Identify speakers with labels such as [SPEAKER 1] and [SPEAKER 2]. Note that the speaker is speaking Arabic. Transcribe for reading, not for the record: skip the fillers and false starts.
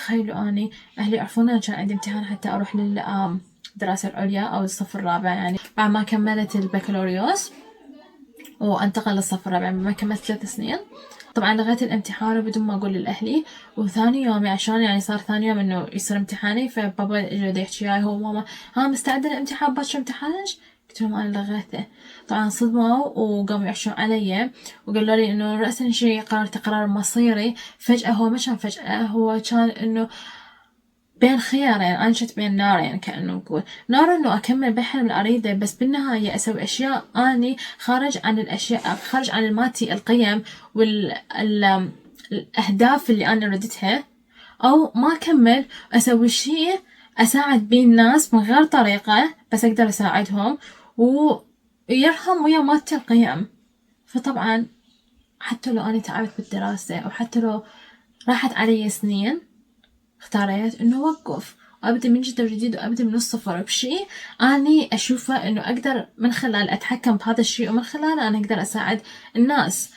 [SPEAKER 1] تخيلوا أني أهلي يعرفون أنا كان عندي امتحان حتى أروح للدراسة العليا أو الصف الرابع، يعني بعد ما كملت البكالوريوس وانتقل للصف الرابع ما كملت 3 سنين. طبعا لغيت الامتحان بدون ما أقول لأهلي، وثاني يوم عشان يعني صار ثاني يوم إنه يصير امتحاني، فبابا إجا يحكي وياي هو وماما ها مستعدة للامتحان باكر امتحانك؟ قلت لهم أنا لغيته. طبعا صدموا وقاموا يحشون علي وقالوا لي إنه رأسا شيء قررت قرار مصيري. فجأة هو ما كان فجأة، هو كان إنه بين خيارين، أنا شفت بين نارين كأنه نقول نار إنه أكمل بحلم الأريده بس بالنهاية أسوي أشياء أني خارج عن الأشياء، خارج عن المادي القيم والأهداف اللي أنا ردتها، أو ما أكمل أسوي شيء أساعد بيه الناس من غير طريقة بس أقدر أساعدهم ويرهم ويا مادتي القيم. فطبعا حتى لو أنا تعبت بالدراسة أو حتى لو راحت علي سنين اختاريت إنه وقف وأبدأ من جديد وأبدأ من الصفر بشيء أني أشوفه إنه أقدر من خلال أتحكم بهذا الشيء ومن خلاله أنا أقدر أساعد الناس.